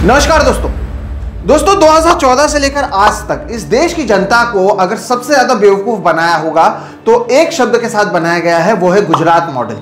नमस्कार दोस्तों 2014 से लेकर आज तक इस देश की जनता को अगर सबसे ज्यादा बेवकूफ बनाया होगा तो एक शब्द के साथ बनाया गया है, वो है गुजरात मॉडल।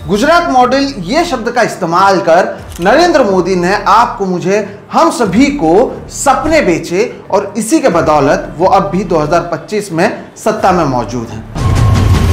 गुजरात मॉडल ये शब्द का इस्तेमाल कर नरेंद्र मोदी ने आपको, मुझे, हम सभी को सपने बेचे और इसी के बदौलत वो अब भी 2025 में सत्ता में मौजूद हैं।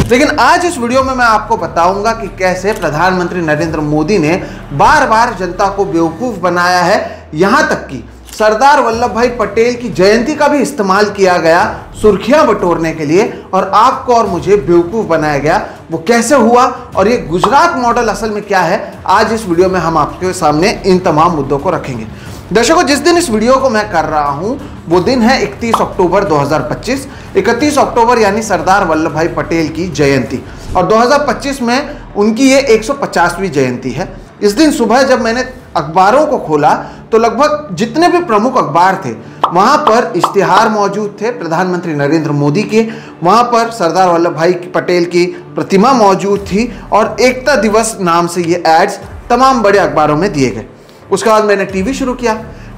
लेकिन आज इस वीडियो में मैं आपको बताऊंगा कि कैसे प्रधानमंत्री नरेंद्र मोदी ने बार बार जनता को बेवकूफ बनाया है, यहां तक कि सरदार वल्लभ भाई पटेल की जयंती का भी इस्तेमाल किया गया सुर्खियां बटोरने के लिए और आपको और मुझे बेवकूफ बनाया गया। वो कैसे हुआ और ये गुजरात मॉडल असल में क्या है, आज इस वीडियो में हम आपके सामने इन तमाम मुद्दों को रखेंगे। दर्शकों, जिस दिन इस वीडियो को मैं कर रहा हूं वो दिन है 31 अक्टूबर 2025। 31 अक्टूबर यानी सरदार वल्लभ भाई पटेल की जयंती, और 2025 में उनकी ये 150वीं जयंती है। इस दिन सुबह जब मैंने अखबारों को खोला तो लगभग जितने भी प्रमुख अखबार थे वहां पर इश्तिहार मौजूद थे प्रधानमंत्री नरेंद्र मोदी के, वहां पर सरदार वल्लभ भाई पटेल की प्रतिमा मौजूद थी और एकता दिवस नाम से ये एड्स तमाम बड़े अखबारों में दिए गए। उसके बाद मैंने टीवी शुरू किया।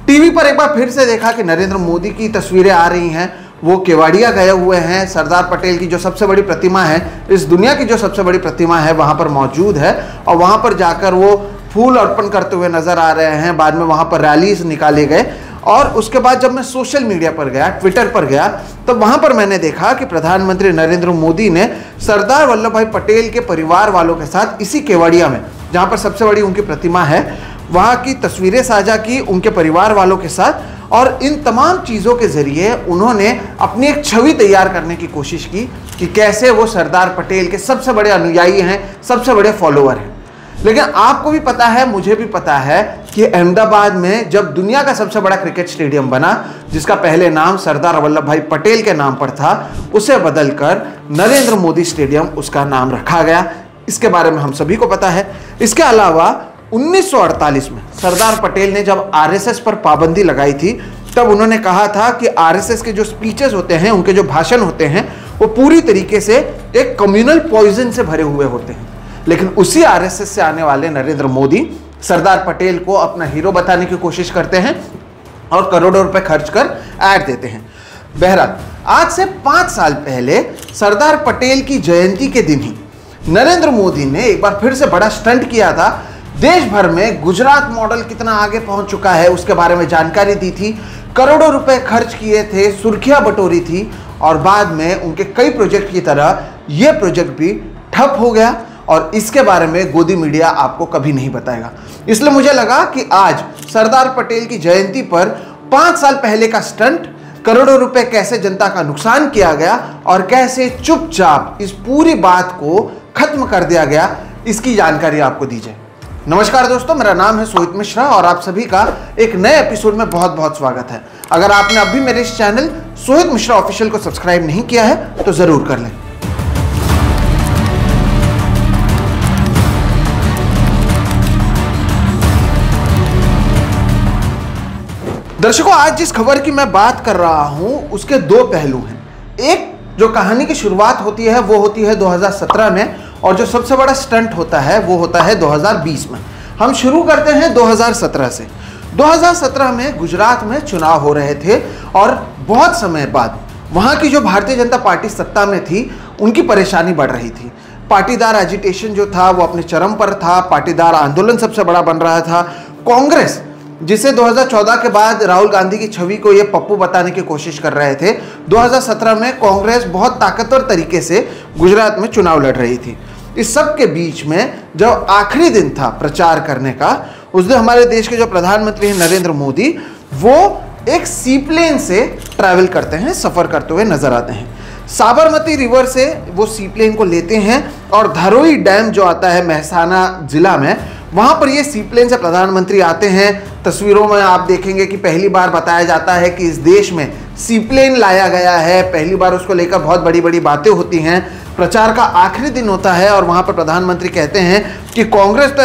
टीवी पर एक बार फिर से देखा कि नरेंद्र मोदी की तस्वीरें आ रही हैं, वो केवाड़िया गए हुए हैं, सरदार पटेल की जो सबसे बड़ी प्रतिमा है, इस दुनिया की जो सबसे बड़ी प्रतिमा है वहाँ पर मौजूद है और वहाँ पर जाकर वो फूल अर्पण करते हुए नजर आ रहे हैं। बाद में वहाँ पर रैलीज निकाले गए और उसके बाद जब मैं सोशल मीडिया पर गया, ट्विटर पर गया, तब वहाँ पर मैंने देखा कि प्रधानमंत्री नरेंद्र मोदी ने सरदार वल्लभ भाई पटेल के परिवार वालों के साथ इसी केवाड़िया में, जहाँ पर सबसे बड़ी उनकी प्रतिमा है, वहाँ की तस्वीरें साझा की उनके परिवार वालों के साथ और इन तमाम चीज़ों के ज़रिए उन्होंने अपनी एक छवि तैयार करने की कोशिश की कि कैसे वो सरदार पटेल के सबसे बड़े अनुयायी हैं, सबसे बड़े फॉलोअर हैं। लेकिन आपको भी पता है, मुझे भी पता है कि अहमदाबाद में जब दुनिया का सबसे बड़ा क्रिकेट स्टेडियम बना, जिसका पहले नाम सरदार वल्लभ भाई पटेल के नाम पर था, उसे बदलकर नरेंद्र मोदी स्टेडियम उसका नाम रखा गया। इसके बारे में हम सभी को पता है। इसके अलावा 1948 में सरदार पटेल ने जब आरएसएस पर पाबंदी लगाई थी, तब उन्होंने कहा था कि आरएसएस के जो स्पीचेस होते हैं, उनके जो भाषण होते हैं, वो पूरी तरीके से एक कम्युनल पॉइजन से भरे हुए होते हैं। लेकिन उसी आरएसएस से आने वाले नरेंद्र मोदी सरदार पटेल को अपना हीरो बताने की कोशिश करते हैं और करोड़ों रुपए खर्च कर ऐड देते हैं। बहरहाल, आज से 5 साल पहले सरदार पटेल की जयंती के दिन ही नरेंद्र मोदी ने एक बार फिर से बड़ा स्टंट किया था। देश भर में गुजरात मॉडल कितना आगे पहुंच चुका है उसके बारे में जानकारी दी थी, करोड़ों रुपए खर्च किए थे, सुर्खियां बटोरी थी और बाद में उनके कई प्रोजेक्ट की तरह यह प्रोजेक्ट भी ठप हो गया और इसके बारे में गोदी मीडिया आपको कभी नहीं बताएगा। इसलिए मुझे लगा कि आज सरदार पटेल की जयंती पर 5 साल पहले का स्टंट, करोड़ों रुपए कैसे जनता का नुकसान किया गया और कैसे चुपचाप इस पूरी बात को खत्म कर दिया गया, इसकी जानकारी आपको दी जाए। नमस्कार दोस्तों, मेरा नाम है सोहित मिश्रा और आप सभी का एक नए एपिसोड में बहुत बहुत स्वागत है। अगर आपने अभी मेरे इस चैनल सोहित मिश्रा ऑफिशियल को सब्सक्राइब नहीं किया है तो जरूर कर लें। दर्शकों, आज जिस खबर की मैं बात कर रहा हूं उसके 2 पहलू हैं। एक, जो कहानी की शुरुआत होती है वो होती है 2017 में और जो सबसे बड़ा स्टंट होता है वो होता है 2020 में। हम शुरू करते हैं 2017 से। 2017 में गुजरात में चुनाव हो रहे थे और बहुत समय बाद वहाँ की जो भारतीय जनता पार्टी सत्ता में थी उनकी परेशानी बढ़ रही थी। पाटीदार एजिटेशन जो था वो अपने चरम पर था, पाटीदार आंदोलन सबसे बड़ा बन रहा था। कांग्रेस, जिसे 2014 के बाद राहुल गांधी की छवि को ये पप्पू बताने की कोशिश कर रहे थे, 2017 में कांग्रेस बहुत ताकतवर तरीके से गुजरात में चुनाव लड़ रही थी। इस सब के बीच में जब आखिरी दिन था प्रचार करने का, उस दिन हमारे देश के जो प्रधानमंत्री हैं नरेंद्र मोदी, वो एक सीप्लेन से ट्रैवल करते हैं, सफर करते हुए नजर आते हैं। साबरमती रिवर से वो सीप्लेन को लेते हैं और धरोई डैम जो आता है महसाना जिला में, वहां पर ये सीप्लेन से प्रधानमंत्री आते हैं। तस्वीरों में आप देखेंगे कि पहली बार बताया जाता है कि इस देश में सीप्लेन लाया गया है, पहली बार उसको लेकर बहुत बड़ी बड़ी बातें होती हैं। प्रचार का आखिरी दिन होता है और वहां पर प्रधानमंत्री कहते हैं कि कांग्रेस तो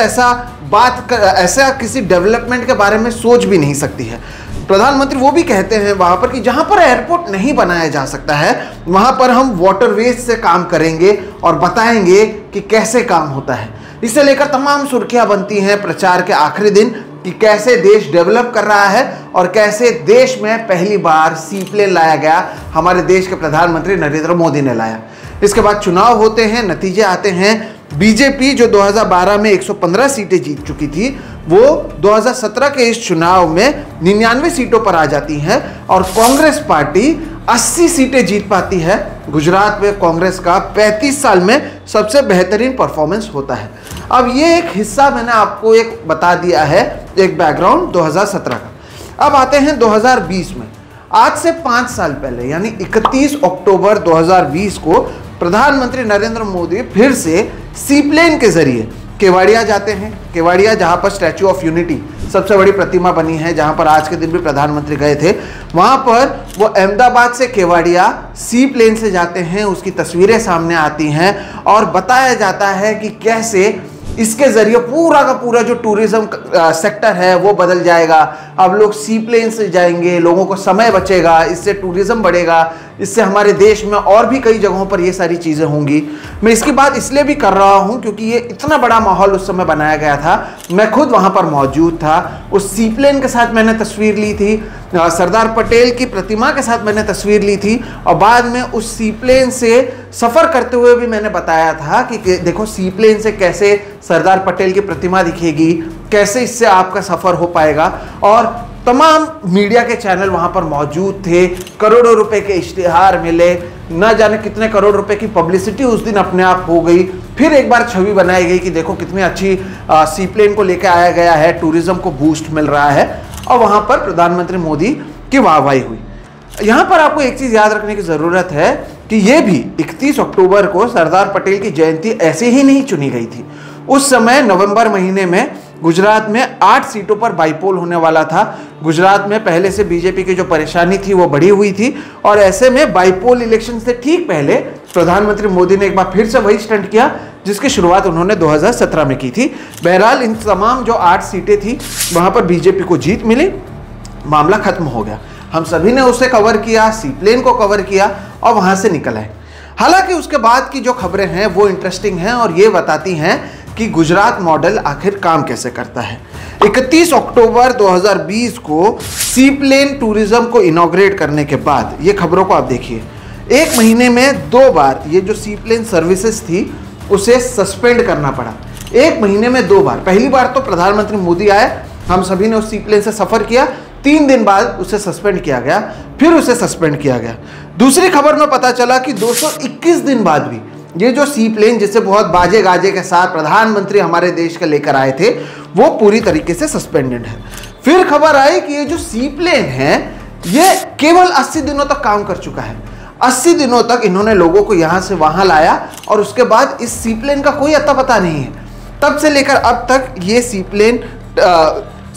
ऐसा किसी डेवलपमेंट के बारे में सोच भी नहीं सकती है। प्रधानमंत्री वो भी कहते हैं वहां पर कि जहां पर एयरपोर्ट नहीं बनाया जा सकता है वहां पर हम वाटरवेज से काम करेंगे और बताएंगे कि कैसे काम होता है। इसे लेकर तमाम सुर्खियां बनती हैं प्रचार के आखिरी दिन कि कैसे देश डेवलप कर रहा है और कैसे देश में पहली बार सी प्लेन लाया गया, हमारे देश के प्रधानमंत्री नरेंद्र मोदी ने लाया। इसके बाद चुनाव होते हैं, नतीजे आते हैं। बीजेपी जो 2012 में 115 सीटें जीत चुकी थी, वो 2017 के इस चुनाव में 99 सीटों पर आ जाती है और कांग्रेस पार्टी 80 सीटें जीत पाती है। गुजरात में कांग्रेस का 35 साल में सबसे बेहतरीन परफॉर्मेंस होता है। अब ये एक हिस्सा मैंने आपको एक बता दिया है, एक बैकग्राउंड 2017 का। अब आते हैं 2020 में। आज से 5 साल पहले यानी 31 अक्टूबर 2020 को प्रधानमंत्री नरेंद्र मोदी फिर से सी प्लेन के जरिए केवड़िया जाते हैं। केवड़िया जहां पर स्टैच्यू ऑफ यूनिटी सबसे बड़ी प्रतिमा बनी है, जहां पर आज के दिन भी प्रधानमंत्री गए थे, वहां पर वो अहमदाबाद से केवड़िया सी प्लेन से जाते हैं। उसकी तस्वीरें सामने आती हैं और बताया जाता है कि कैसे इसके जरिए पूरा का पूरा जो टूरिज्म सेक्टर है वो बदल जाएगा। अब लोग सी प्लेन से जाएंगे, लोगों को समय बचेगा, इससे टूरिज्म बढ़ेगा, इससे हमारे देश में और भी कई जगहों पर ये सारी चीज़ें होंगी। मैं इसकी बात इसलिए भी कर रहा हूँ क्योंकि ये इतना बड़ा माहौल उस समय बनाया गया था। मैं खुद वहाँ पर मौजूद था। उस सी प्लेन के साथ मैंने तस्वीर ली थी, सरदार पटेल की प्रतिमा के साथ मैंने तस्वीर ली थी और बाद में उस सी प्लेन से सफ़र करते हुए भी मैंने बताया था कि देखो सी प्लेन से कैसे सरदार पटेल की प्रतिमा दिखेगी, कैसे इससे आपका सफ़र हो पाएगा। और तमाम मीडिया के चैनल वहाँ पर मौजूद थे, करोड़ों रुपए के इश्तिहार मिले, न जाने कितने करोड़ रुपए की पब्लिसिटी उस दिन अपने आप हो गई। फिर एक बार छवि बनाई गई कि देखो कितनी अच्छी सी प्लेन को लेकर आया गया है, टूरिज्म को बूस्ट मिल रहा है और वहाँ पर प्रधानमंत्री मोदी की वाहवाही हुई। यहाँ पर आपको एक चीज़ याद रखने की ज़रूरत है कि ये भी 31 अक्टूबर को सरदार पटेल की जयंती ऐसे ही नहीं चुनी गई थी। उस समय नवंबर महीने में गुजरात में 8 सीटों पर बाईपोल होने वाला था। गुजरात में पहले से बीजेपी की जो परेशानी थी वो बढ़ी हुई थी और ऐसे में बाईपोल इलेक्शन से ठीक पहले प्रधानमंत्री मोदी ने एक बार फिर से वही स्टंट किया जिसकी शुरुआत उन्होंने 2017 में की थी। बहरहाल इन तमाम जो 8 सीटें थी वहां पर बीजेपी को जीत मिली, मामला खत्म हो गया। हम सभी ने उसे कवर किया, सी प्लेन को कवर किया और वहां से निकल आए। हालांकि उसके बाद की जो खबरें हैं वो इंटरेस्टिंग हैं और ये बताती हैं कि गुजरात मॉडल आखिर काम कैसे करता है। 31 अक्टूबर 2020 को सी प्लेन टूरिज्म को इनॉग्रेट करने के बाद ये खबरों को आप देखिए, 1 महीने में 2 बार ये जो सी प्लेन सर्विसेज थी उसे सस्पेंड करना पड़ा। 1 महीने में 2 बार। पहली बार तो प्रधानमंत्री मोदी आए, हम सभी ने उस सी प्लेन से सफर किया, 3 दिन बाद उसे सस्पेंड किया गया, फिर उसे सस्पेंड किया गया। दूसरी खबर में पता चला कि 221 दिन बाद भी ये जो सी प्लेन जिसे बहुत बाजे गाजे के साथ प्रधानमंत्री हमारे देश के लेकर आए थे वो पूरी तरीके से सस्पेंडेड है। फिर खबर आई कि ये जो सी प्लेन है ये केवल 80 दिनों तक काम कर चुका है। 80 दिनों तक इन्होंने लोगों को यहां से वहां लाया और उसके बाद इस सी प्लेन का कोई अता पता नहीं है। तब से लेकर अब तक ये सी प्लेन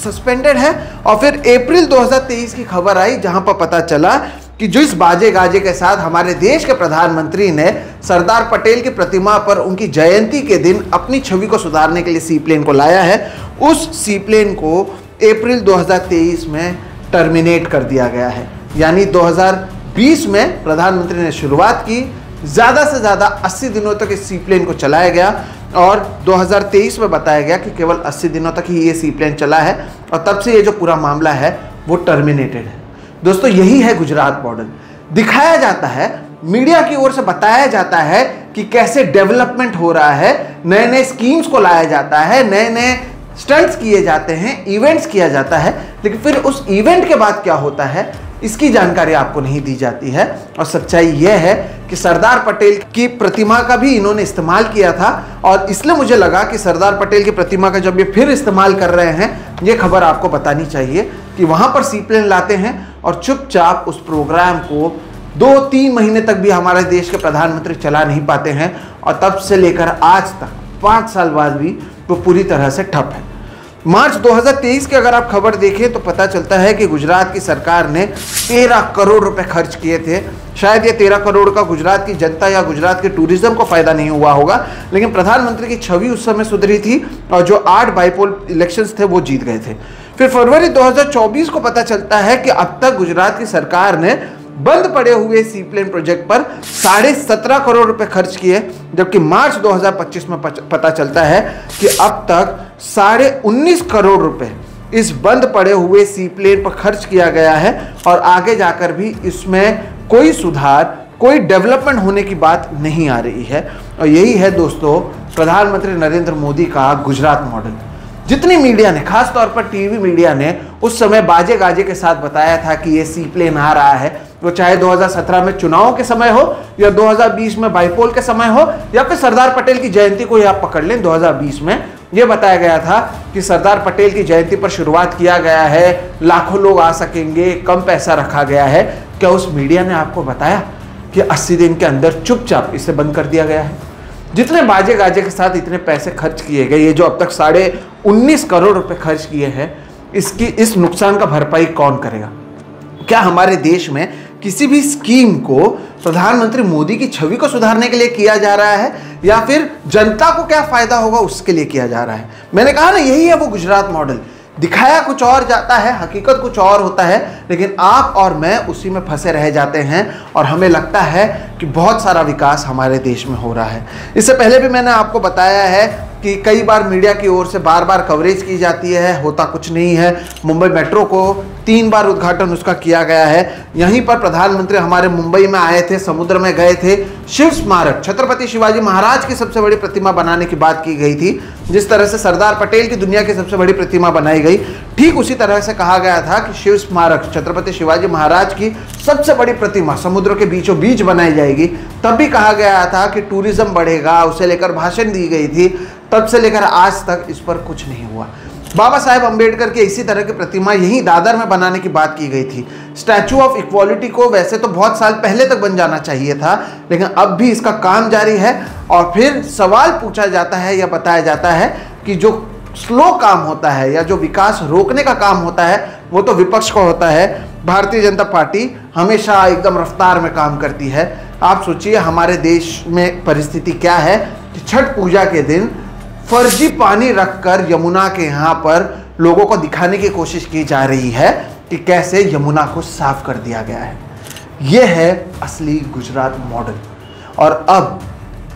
सस्पेंडेड है। और फिर अप्रैल 2023 की खबर आई जहां पर पता चला कि जो इस बाजे गाजे के साथ हमारे देश के प्रधानमंत्री ने सरदार पटेल की प्रतिमा पर उनकी जयंती के दिन अपनी छवि को सुधारने के लिए सी प्लेन को लाया है, उस सी प्लेन को अप्रैल 2023 में टर्मिनेट कर दिया गया है। यानी 2020 में प्रधानमंत्री ने शुरुआत की, ज़्यादा से ज़्यादा 80 दिनों तक इस सी प्लेन को चलाया गया और 2023 में बताया गया कि केवल 80 दिनों तक ही ये सी प्लेन चला है और तब से ये जो पूरा मामला है वो टर्मिनेटेड है। दोस्तों यही है गुजरात मॉडल। दिखाया जाता है, मीडिया की ओर से बताया जाता है कि कैसे डेवलपमेंट हो रहा है, नए नए स्कीम्स को लाया जाता है, नए नए स्टंट्स किए जाते हैं, इवेंट्स किया जाता है, लेकिन फिर उस इवेंट के बाद क्या होता है इसकी जानकारी आपको नहीं दी जाती है। और सच्चाई यह है कि सरदार पटेल की प्रतिमा का भी इन्होंने इस्तेमाल किया था और इसलिए मुझे लगा कि सरदार पटेल की प्रतिमा का जब ये फिर इस्तेमाल कर रहे हैं ये खबर आपको बतानी चाहिए कि वहां पर सी प्लेन लाते हैं और चुपचाप उस प्रोग्राम को 2-3 महीने तक भी हमारे देश के प्रधानमंत्री चला नहीं पाते हैं और तब से लेकर आज तक 5 साल बाद भी वो पूरी तरह से ठप है। मार्च 2023 की अगर आप खबर देखें तो पता चलता है कि गुजरात की सरकार ने 13 करोड़ रुपए खर्च किए थे। शायद ये 13 करोड़ का गुजरात की जनता या गुजरात के टूरिज्म को फायदा नहीं हुआ होगा, लेकिन प्रधानमंत्री की छवि उस समय सुधरी थी और जो 8 बाईपोल इलेक्शंस थे वो जीत गए थे। फिर फरवरी 2024 को पता चलता है कि अब तक गुजरात की सरकार ने बंद पड़े हुए सी प्लेन प्रोजेक्ट पर 17.5 करोड़ रुपए खर्च किए, जबकि मार्च 2025 में पता चलता है कि अब तक 19.5 करोड़ रुपए इस बंद पड़े हुए सी प्लेन पर खर्च किया गया है और आगे जाकर भी इसमें कोई सुधार, कोई डेवलपमेंट होने की बात नहीं आ रही है। और यही है दोस्तों प्रधानमंत्री नरेंद्र मोदी का गुजरात मॉडल। जितनी मीडिया ने, खास तौर पर टीवी मीडिया ने उस समय बाजे गाजे के साथ बताया था कि ये सी प्लेन आ रहा है, वो चाहे 2017 में चुनाव के समय हो या 2020 में बाईपोल के समय हो या फिर सरदार पटेल की जयंती को ही आप पकड़ लें, 2020 में यह बताया गया था कि सरदार पटेल की जयंती पर शुरुआत किया गया है, लाखों लोग आ सकेंगे, कम पैसा रखा गया है। क्या उस मीडिया ने आपको बताया कि 80 दिन के अंदर चुपचाप इसे बंद कर दिया गया है? जितने बाजे गाजे के साथ इतने पैसे खर्च किए गए, ये जो अब तक 19.5 करोड़ रुपए खर्च किए हैं, इस नुकसान का भरपाई कौन करेगा? क्या हमारे देश में किसी भी स्कीम को प्रधानमंत्री मोदी की छवि को सुधारने के लिए किया जा रहा है या फिर जनता को क्या फायदा होगा उसके लिए किया जा रहा है? मैंने कहा ना, यही है वो गुजरात मॉडल। दिखाया कुछ और जाता है, हकीकत कुछ और होता है, लेकिन आप और मैं उसी में फंसे रह जाते हैं और हमें लगता है कि बहुत सारा विकास हमारे देश में हो रहा है। इससे पहले भी मैंने आपको बताया है कि कई बार मीडिया की ओर से बार बार कवरेज की जाती है, होता कुछ नहीं है। मुंबई मेट्रो को 3 बार उद्घाटन उसका किया गया है। यहीं पर प्रधानमंत्री हमारे मुंबई में आए थे, समुद्र में गए थे, शिव स्मारक, छत्रपति शिवाजी महाराज की सबसे बड़ी प्रतिमा बनाने की बात की गई थी। जिस तरह से सरदार पटेल की दुनिया की सबसे बड़ी प्रतिमा बनाई गई, ठीक उसी तरह से कहा गया था कि शिव स्मारक, छत्रपति शिवाजी महाराज की सबसे बड़ी प्रतिमा समुद्र के बीचों बीच बनाई जाएगी। तब भी कहा गया था कि टूरिज्म बढ़ेगा, उसे लेकर भाषण दी गई थी। तब से लेकर आज तक इस पर कुछ नहीं हुआ। बाबा साहेब अंबेडकर की इसी तरह की प्रतिमा यहीं दादर में बनाने की बात की गई थी। स्टैचू ऑफ इक्वालिटी को वैसे तो बहुत साल पहले तक बन जाना चाहिए था, लेकिन अब भी इसका काम जारी है। और फिर सवाल पूछा जाता है या बताया जाता है कि जो स्लो काम होता है या जो विकास रोकने का काम होता है वो तो विपक्ष को होता है। भारतीय जनता पार्टी हमेशा एकदम रफ्तार में काम करती है। आप सोचिए हमारे देश में परिस्थिति क्या है कि छठ पूजा के दिन फर्जी पानी रखकर यमुना के यहाँ पर लोगों को दिखाने की कोशिश की जा रही है कि कैसे यमुना को साफ कर दिया गया है। यह है असली गुजरात मॉडल। और अब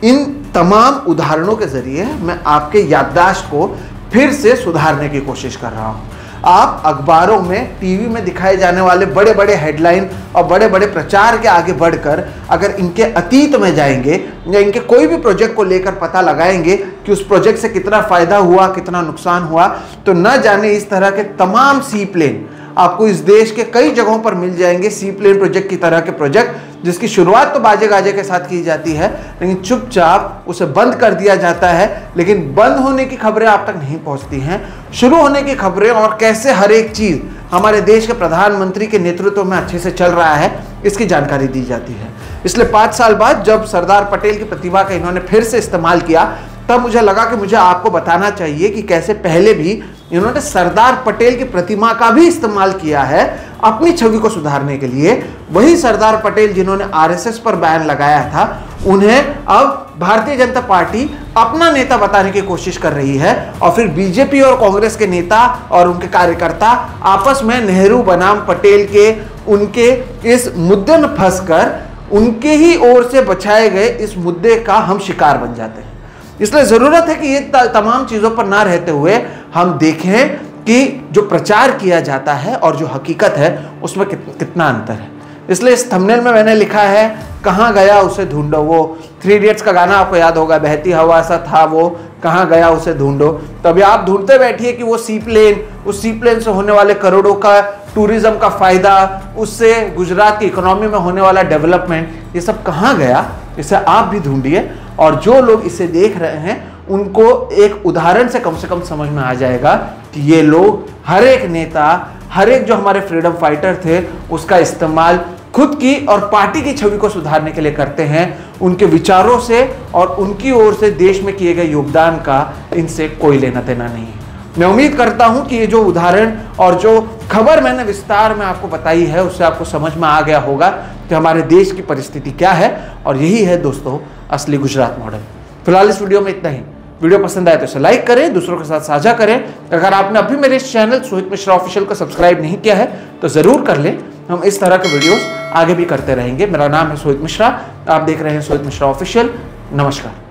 इन तमाम उदाहरणों के जरिए मैं आपके याददाश्त को फिर से सुधारने की कोशिश कर रहा हूं। आप अखबारों में, टीवी में दिखाए जाने वाले बड़े बड़े हेडलाइन और बड़े बड़े प्रचार के आगे बढ़कर अगर इनके अतीत में जाएंगे या इनके कोई भी प्रोजेक्ट को लेकर पता लगाएंगे कि उस प्रोजेक्ट से कितना फायदा हुआ, कितना नुकसान हुआ, तो न जाने इस तरह के तमाम सी प्लेन आपको इस देश के कई जगहों पर मिल जाएंगे। सी प्लेन प्रोजेक्ट की तरह के प्रोजेक्ट जिसकी शुरुआत तो बाजे गाजे के साथ की जाती है, लेकिन चुपचाप उसे बंद कर दिया जाता है। लेकिन बंद होने की खबरें आप तक नहीं पहुंचती हैं, शुरू होने की खबरें और कैसे हर एक चीज हमारे देश के प्रधानमंत्री के नेतृत्व में अच्छे से चल रहा है इसकी जानकारी दी जाती है। इसलिए 5 साल बाद जब सरदार पटेल की प्रतिमा का इन्होंने फिर से इस्तेमाल किया, तब मुझे लगा कि मुझे आपको बताना चाहिए कि कैसे पहले भी इन्होंने सरदार पटेल की प्रतिमा का भी इस्तेमाल किया है अपनी छवि को सुधारने के लिए। वही सरदार पटेल जिन्होंने आरएसएस पर बैन लगाया था, उन्हें अब भारतीय जनता पार्टी अपना नेता बताने की कोशिश कर रही है। और फिर बीजेपी और कांग्रेस के नेता और उनके कार्यकर्ता आपस में नेहरू बनाम पटेल के उनके इस मुद्दे में फंसकर उनके ही ओर से बचाए गए इस मुद्दे का हम शिकार बन जाते हैं। इसलिए जरूरत है कि ये तमाम चीजों पर ना रहते हुए हम देखें कि जो प्रचार किया जाता है और जो हकीकत है उसमें कितना अंतर है। इसलिए इस थंबनेल में मैंने लिखा है, कहाँ गया उसे ढूंढो। वो 3 इडियट्स का गाना आपको याद होगा, बहती हवा सा था वो, कहाँ गया उसे ढूंढो। तो अभी आप ढूंढते बैठिए कि वो सी प्लेन, उस सी प्लेन से होने वाले करोड़ों का टूरिज्म का फायदा, उससे गुजरात की इकोनॉमी में होने वाला डेवलपमेंट, ये सब कहाँ गया, इसे आप भी ढूंढिए। और जो लोग इसे देख रहे हैं उनको एक उदाहरण से कम समझ में आ जाएगा कि ये लोग, हर एक नेता, हर एक जो हमारे फ्रीडम फाइटर थे, उसका इस्तेमाल खुद की और पार्टी की छवि को सुधारने के लिए करते हैं। उनके विचारों से और उनकी ओर से देश में किए गए योगदान का इनसे कोई लेना देना नहीं है। मैं उम्मीद करता हूं कि ये जो उदाहरण और जो खबर मैंने विस्तार में आपको बताई है उससे आपको समझ में आ गया होगा कि हमारे देश की परिस्थिति क्या है। और यही है दोस्तों असली गुजरात मॉडल। फिलहाल इस वीडियो में इतना ही। वीडियो पसंद आए तो इसे लाइक करें, दूसरों के साथ साझा करें। अगर आपने अभी मेरे इस चैनल सोहित मिश्रा ऑफिशियल को सब्सक्राइब नहीं किया है तो जरूर कर लें। हम इस तरह के वीडियोस आगे भी करते रहेंगे। मेरा नाम है सोहित मिश्रा, आप देख रहे हैं सोहित मिश्रा ऑफिशियल। नमस्कार।